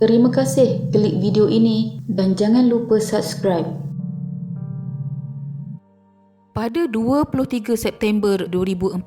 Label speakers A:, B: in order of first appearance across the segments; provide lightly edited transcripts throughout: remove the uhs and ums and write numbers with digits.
A: Terima kasih klik video ini dan jangan lupa subscribe.
B: Pada 23 September 2014,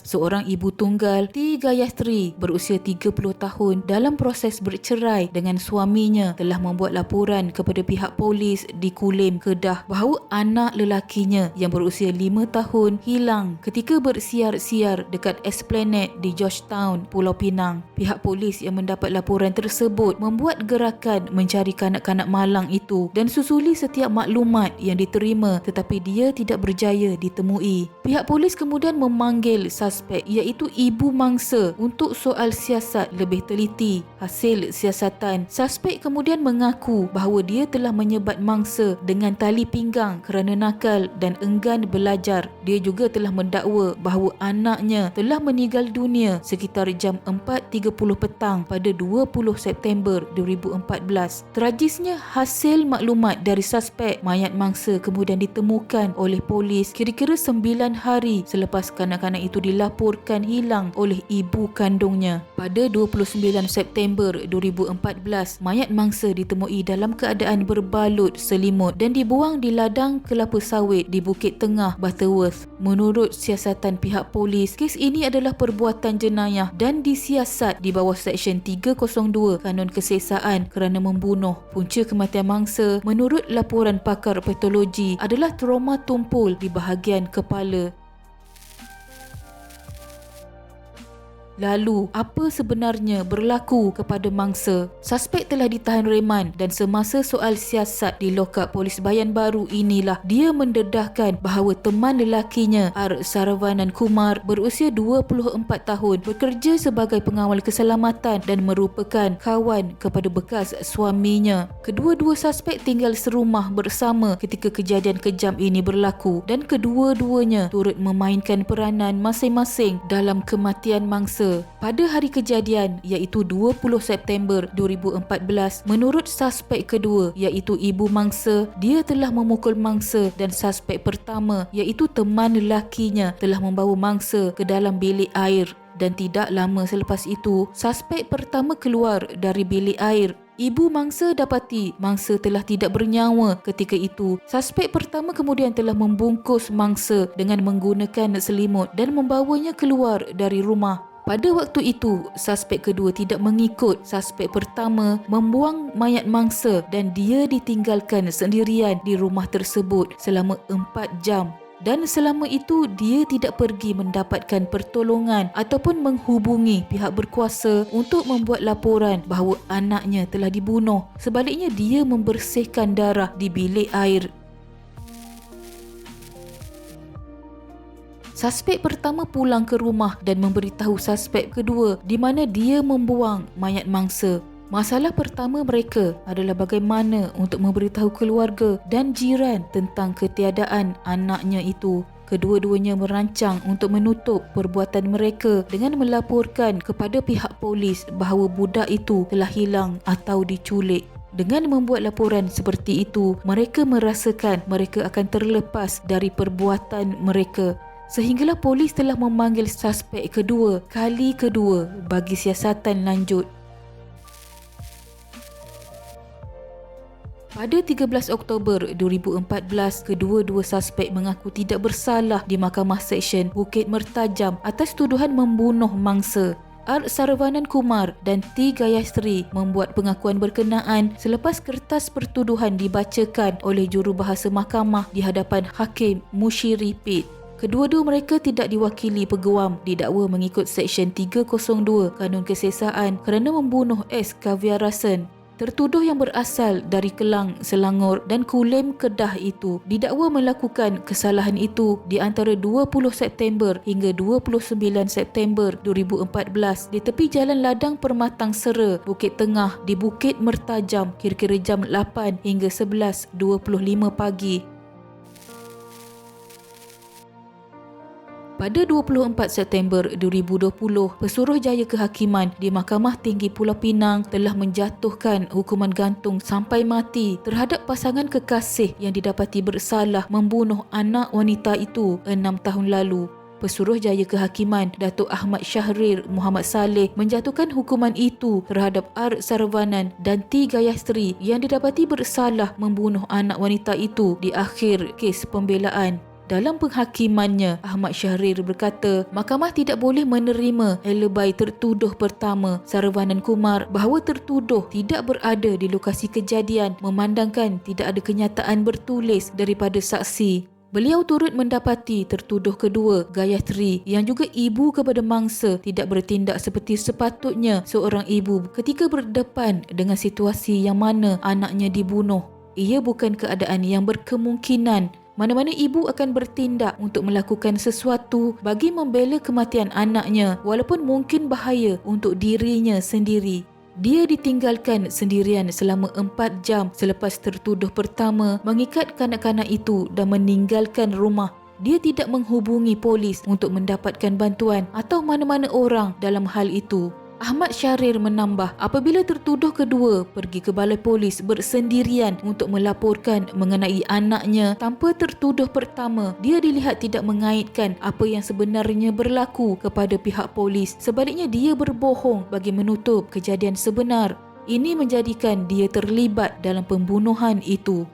B: seorang ibu tunggal T. Gayatri berusia 30 tahun dalam proses bercerai dengan suaminya telah membuat laporan kepada pihak polis di Kulim, Kedah bahawa anak lelakinya yang berusia 5 tahun hilang ketika bersiar-siar dekat Esplanade di Georgetown, Pulau Pinang. Pihak polis yang mendapat laporan tersebut membuat gerakan mencari kanak-kanak malang itu dan susuli setiap maklumat yang diterima, tetapi dia tidak berjaya ditemui. Pihak polis kemudian memanggil suspek iaitu ibu mangsa untuk soal siasat lebih teliti. Hasil siasatan, suspek kemudian mengaku bahawa dia telah menyebat mangsa dengan tali pinggang kerana nakal dan enggan belajar. Dia juga telah mendakwa bahawa anaknya telah meninggal dunia sekitar jam 4.30 petang pada 20 September 2014. Tragisnya, hasil maklumat dari suspek, mayat mangsa kemudian ditemukan oleh polis kira-kira 9 hari selepas kanak-kanak itu dilaporkan hilang oleh ibu kandungnya. Pada 29 September 2014, mayat mangsa ditemui dalam keadaan berbalut selimut dan dibuang di ladang kelapa sawit di Bukit Tengah, Butterworth. Menurut siasatan pihak polis, kes ini adalah perbuatan jenayah dan disiasat di bawah Seksyen 302 Kanun Kesesaan kerana membunuh. Punca kematian mangsa menurut laporan pakar patologi adalah trauma tumpul di bahagian kepala. Lalu, apa sebenarnya berlaku kepada mangsa? Suspek telah ditahan reman dan semasa soal siasat di lokap Polis Bayan Baru inilah dia mendedahkan bahawa teman lelakinya R. Saravanan Kumar berusia 24 tahun bekerja sebagai pengawal keselamatan dan merupakan kawan kepada bekas suaminya. Kedua-dua suspek tinggal serumah bersama ketika kejadian kejam ini berlaku dan kedua-duanya turut memainkan peranan masing-masing dalam kematian mangsa. Pada hari kejadian iaitu 20 September 2014, menurut suspek kedua iaitu ibu mangsa, dia telah memukul mangsa dan suspek pertama iaitu teman lelakinya telah membawa mangsa ke dalam bilik air. Dan tidak lama selepas itu, suspek pertama keluar dari bilik air. Ibu mangsa dapati mangsa telah tidak bernyawa ketika itu. Suspek pertama kemudian telah membungkus mangsa dengan menggunakan selimut dan membawanya keluar dari rumah. Pada waktu itu, suspek kedua tidak mengikut suspek pertama membuang mayat mangsa dan dia ditinggalkan sendirian di rumah tersebut selama 4 jam. Dan selama itu dia tidak pergi mendapatkan pertolongan ataupun menghubungi pihak berkuasa untuk membuat laporan bahawa anaknya telah dibunuh. Sebaliknya, dia membersihkan darah di bilik air. Suspek pertama pulang ke rumah dan memberitahu suspek kedua di mana dia membuang mayat mangsa. Masalah pertama mereka adalah bagaimana untuk memberitahu keluarga dan jiran tentang ketiadaan anaknya itu. Kedua-duanya merancang untuk menutup perbuatan mereka dengan melaporkan kepada pihak polis bahawa budak itu telah hilang atau diculik. Dengan membuat laporan seperti itu, mereka merasakan mereka akan terlepas dari perbuatan mereka. Sehinggalah polis telah memanggil suspek kali kedua bagi siasatan lanjut. Pada 13 Oktober 2014, kedua-dua suspek mengaku tidak bersalah di Mahkamah Seksyen Bukit Mertajam atas tuduhan membunuh mangsa. R. Saravanan Kumar dan T. Gayatri membuat pengakuan berkenaan selepas kertas pertuduhan dibacakan oleh jurubahasa mahkamah di hadapan Hakim Mushiri Pit. Kedua-dua mereka tidak diwakili peguam, didakwa mengikut Seksyen 302 Kanun Kesesaan kerana membunuh S. Kaviarasan. Tertuduh yang berasal dari Kelang, Selangor dan Kulim, Kedah itu didakwa melakukan kesalahan itu di antara 20 September hingga 29 September 2014 di tepi Jalan Ladang Permatang Sera, Bukit Tengah di Bukit Mertajam kira-kira jam 8 hingga 11.25 pagi. Pada 24 September 2020, Pesuruhjaya Kehakiman di Mahkamah Tinggi Pulau Pinang telah menjatuhkan hukuman gantung sampai mati terhadap pasangan kekasih yang didapati bersalah membunuh anak wanita itu 6 tahun lalu. Pesuruhjaya Kehakiman Datuk Ahmad Syahrir Muhammad Saleh menjatuhkan hukuman itu terhadap R. Saravanan dan T. Gayatri yang didapati bersalah membunuh anak wanita itu di akhir kes pembelaan. Dalam penghakimannya, Ahmad Syahrir berkata, mahkamah tidak boleh menerima alibi tertuduh pertama, Saravanan Kumar, bahawa tertuduh tidak berada di lokasi kejadian memandangkan tidak ada kenyataan bertulis daripada saksi. Beliau turut mendapati tertuduh kedua, Gayatri, yang juga ibu kepada mangsa, tidak bertindak seperti sepatutnya seorang ibu ketika berdepan dengan situasi yang mana anaknya dibunuh. Ia bukan keadaan yang berkemungkinan. Mana-mana ibu akan bertindak untuk melakukan sesuatu bagi membela kematian anaknya walaupun mungkin bahaya untuk dirinya sendiri. Dia ditinggalkan sendirian selama 4 jam selepas tertuduh pertama mengikat kanak-kanak itu dan meninggalkan rumah. Dia tidak menghubungi polis untuk mendapatkan bantuan atau mana-mana orang dalam hal itu. Ahmad Syahrir menambah, apabila tertuduh kedua pergi ke balai polis bersendirian untuk melaporkan mengenai anaknya tanpa tertuduh pertama, dia dilihat tidak mengaitkan apa yang sebenarnya berlaku kepada pihak polis. Sebaliknya dia berbohong bagi menutup kejadian sebenar. Ini menjadikan dia terlibat dalam pembunuhan itu.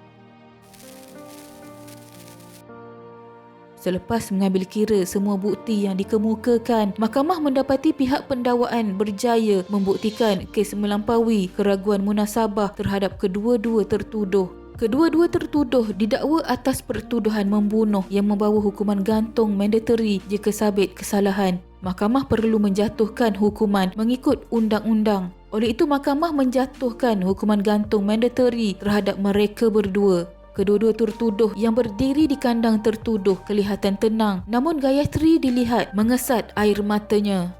B: Selepas mengambil kira semua bukti yang dikemukakan, mahkamah mendapati pihak pendakwaan berjaya membuktikan kes melampaui keraguan munasabah terhadap kedua-dua tertuduh. Kedua-dua tertuduh didakwa atas pertuduhan membunuh yang membawa hukuman gantung mandatory jika sabit kesalahan. Mahkamah perlu menjatuhkan hukuman mengikut undang-undang. Oleh itu, mahkamah menjatuhkan hukuman gantung mandatory terhadap mereka berdua. Kedua-dua tertuduh yang berdiri di kandang tertuduh kelihatan tenang, namun Gayatri dilihat mengesat air matanya.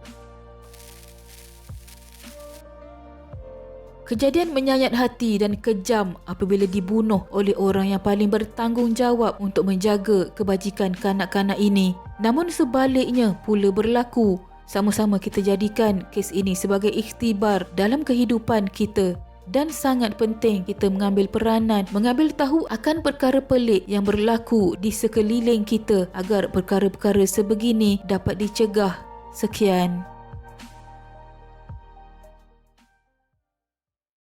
B: Kejadian menyayat hati dan kejam apabila dibunuh oleh orang yang paling bertanggungjawab untuk menjaga kebajikan kanak-kanak ini. Namun sebaliknya pula berlaku. Sama-sama kita jadikan kes ini sebagai ikhtibar dalam kehidupan kita. Dan sangat penting kita mengambil peranan, mengambil tahu akan perkara pelik yang berlaku di sekeliling kita agar perkara-perkara sebegini dapat dicegah. Sekian.